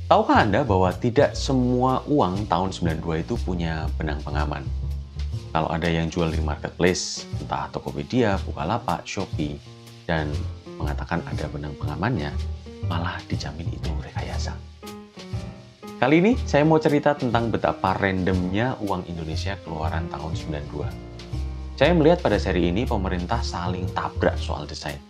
Tahukah Anda bahwa tidak semua uang tahun 92 itu punya benang pengaman? Kalau ada yang jual di marketplace, entah Tokopedia, Bukalapak, Shopee, dan mengatakan ada benang pengamannya, malah dijamin itu rekayasa. Kali ini saya mau cerita tentang betapa randomnya uang Indonesia keluaran tahun 92. Saya melihat pada seri ini pemerintah saling tabrak soal desain.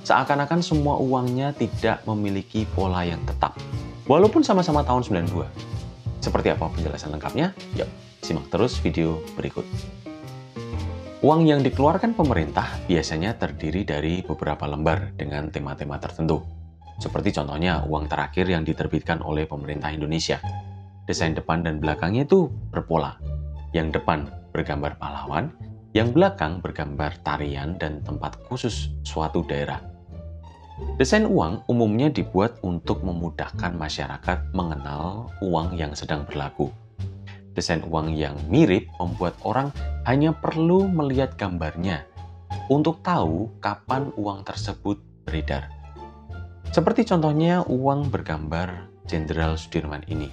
Seakan-akan semua uangnya tidak memiliki pola yang tetap, walaupun sama-sama tahun 92. Seperti apa penjelasan lengkapnya? Yuk, simak terus video berikut. Uang yang dikeluarkan pemerintah biasanya terdiri dari beberapa lembar dengan tema-tema tertentu. Seperti contohnya uang terakhir yang diterbitkan oleh pemerintah Indonesia. Desain depan dan belakangnya itu berpola. Yang depan bergambar pahlawan, yang belakang bergambar tarian dan tempat khusus suatu daerah. Desain uang umumnya dibuat untuk memudahkan masyarakat mengenal uang yang sedang berlaku. Desain uang yang mirip membuat orang hanya perlu melihat gambarnya untuk tahu kapan uang tersebut beredar. Seperti contohnya uang bergambar Jenderal Sudirman ini.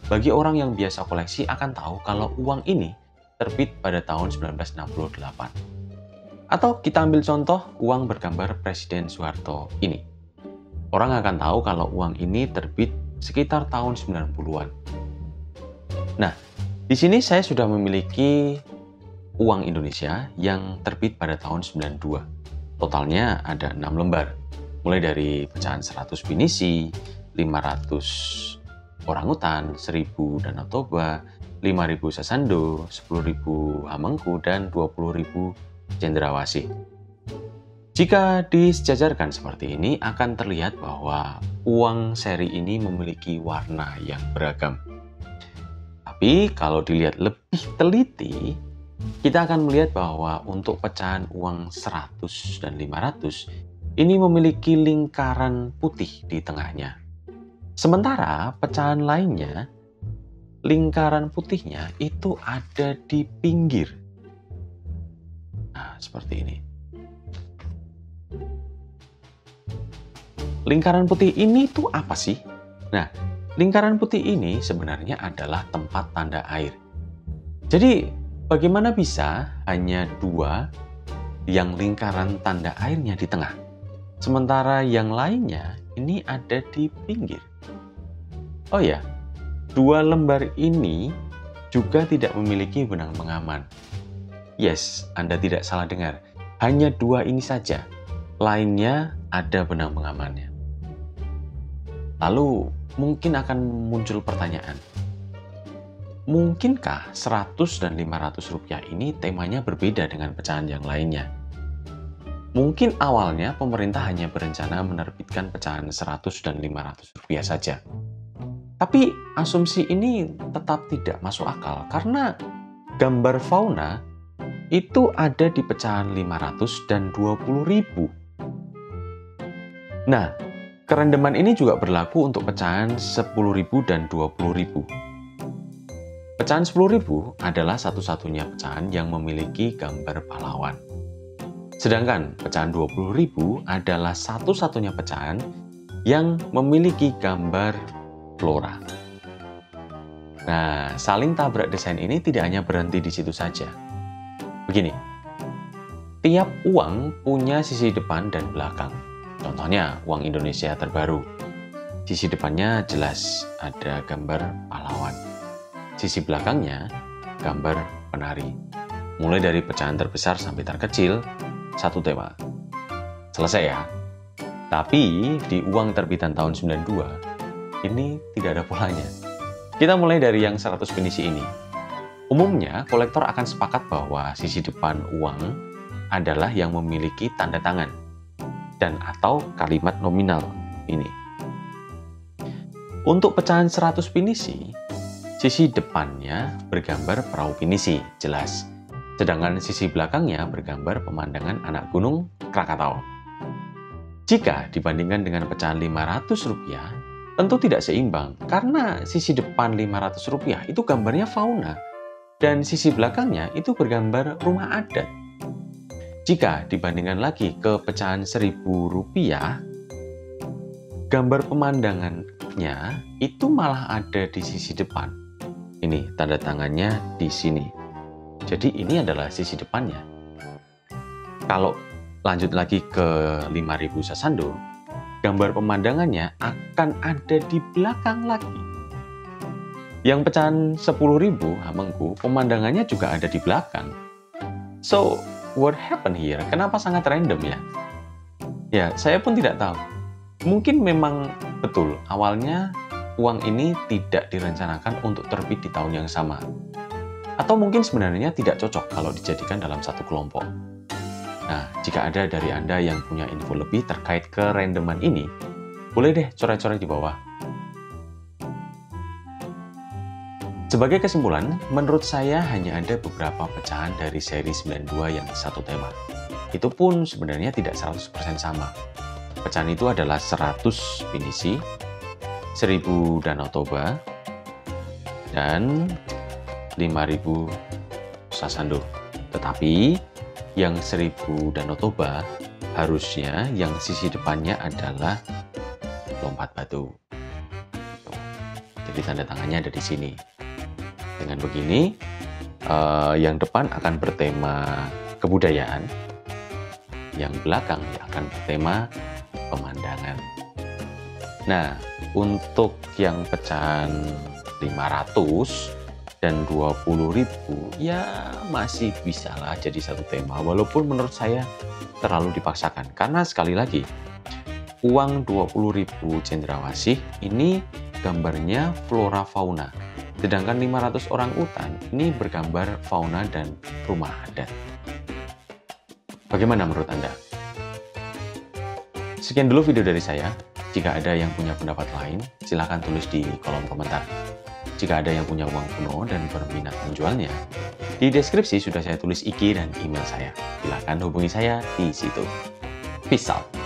Bagi orang yang biasa koleksi akan tahu kalau uang ini terbit pada tahun 1968. Atau kita ambil contoh uang bergambar Presiden Soeharto ini. Orang akan tahu kalau uang ini terbit sekitar tahun 90-an. Nah, di sini saya sudah memiliki uang Indonesia yang terbit pada tahun 92. Totalnya ada 6 lembar. Mulai dari pecahan 100 pinisi, 500 orangutan, 1000 Danau Toba, 5000 Sasando, 10.000 Hamengku, dan 20.000 Cendrawasih. Jika disejajarkan seperti ini, akan terlihat bahwa uang seri ini memiliki warna yang beragam. Tapi kalau dilihat lebih teliti, kita akan melihat bahwa untuk pecahan uang 100 dan 500, ini memiliki lingkaran putih di tengahnya. Sementara pecahan lainnya, lingkaran putihnya itu ada di pinggir. Nah, seperti ini. Lingkaran putih ini tuh apa sih? Nah, lingkaran putih ini sebenarnya adalah tempat tanda air. Jadi, bagaimana bisa hanya 2 yang lingkaran tanda airnya di tengah, sementara yang lainnya ini ada di pinggir? Oh ya, 2 lembar ini juga tidak memiliki benang pengaman. Yes, Anda tidak salah dengar. Hanya 2 ini saja. Lainnya ada benang pengamannya. Lalu, mungkin akan muncul pertanyaan. Mungkinkah 100 dan 500 rupiah ini temanya berbeda dengan pecahan yang lainnya? Mungkin awalnya pemerintah hanya berencana menerbitkan pecahan 100 dan 500 rupiah saja. Tapi asumsi ini tetap tidak masuk akal karena gambar fauna itu ada di pecahan 500 dan 20.000. Nah, kerendeman ini juga berlaku untuk pecahan 10.000 dan 20.000. Pecahan 10.000 adalah satu-satunya pecahan yang memiliki gambar pahlawan. Sedangkan pecahan 20.000 adalah satu-satunya pecahan yang memiliki gambar flora. Nah, saling tabrak desain ini tidak hanya berhenti di situ saja. Begini, tiap uang punya sisi depan dan belakang. Contohnya, uang Indonesia terbaru. Sisi depannya jelas ada gambar pahlawan. Sisi belakangnya, gambar penari. Mulai dari pecahan terbesar sampai terkecil, satu tema. Selesai ya? Tapi, di uang terbitan tahun 92, ini tidak ada polanya. Kita mulai dari yang 100 pinisi ini. Umumnya, kolektor akan sepakat bahwa sisi depan uang adalah yang memiliki tanda tangan dan atau kalimat nominal ini. Untuk pecahan 100 pinisi, sisi depannya bergambar perahu pinisi, jelas. Sedangkan sisi belakangnya bergambar pemandangan anak gunung Krakatau. Jika dibandingkan dengan pecahan 500 rupiah, tentu tidak seimbang karena sisi depan 500 rupiah itu gambarnya fauna. Dan sisi belakangnya itu bergambar rumah adat. Jika dibandingkan lagi ke pecahan 1.000 rupiah, gambar pemandangan uniknya itu malah ada di sisi depan. Ini tanda tangannya di sini. Jadi ini adalah sisi depannya. Kalau lanjut lagi ke 5000 Sasando, gambar pemandangannya akan ada di belakang lagi. Yang pecahan 10.000 Hamengku, pemandangannya juga ada di belakang. So, what happened here? Kenapa sangat random ya? Ya, saya pun tidak tahu. Mungkin memang betul, awalnya uang ini tidak direncanakan untuk terbit di tahun yang sama. Atau mungkin sebenarnya tidak cocok kalau dijadikan dalam satu kelompok. Nah, jika ada dari Anda yang punya info lebih terkait kerandoman ini, boleh deh coret-coret di bawah. Sebagai kesimpulan, menurut saya hanya ada beberapa pecahan dari seri 92 yang satu tema. Itu pun sebenarnya tidak 100% sama. Pecahan itu adalah 100 pinisi, 1000 Danau Toba, dan 5000 Sasando. Tetapi, yang 1000 Danau Toba harusnya yang sisi depannya adalah lompat batu. Jadi tanda tangannya ada di sini. Dengan begini, yang depan akan bertema kebudayaan, yang belakang akan bertema pemandangan. Nah, untuk yang pecahan 500 dan 20.000, ya masih bisa lah jadi satu tema, walaupun menurut saya terlalu dipaksakan. Karena sekali lagi, uang 20.000 cendrawasih ini gambarnya flora fauna. Sedangkan 500 orang utan ini bergambar fauna dan rumah adat. Bagaimana menurut Anda? Sekian dulu video dari saya. Jika ada yang punya pendapat lain, silahkan tulis di kolom komentar. Jika ada yang punya uang kuno dan berminat menjualnya, di deskripsi sudah saya tulis IG dan email saya. Silahkan hubungi saya di situ. Peace out.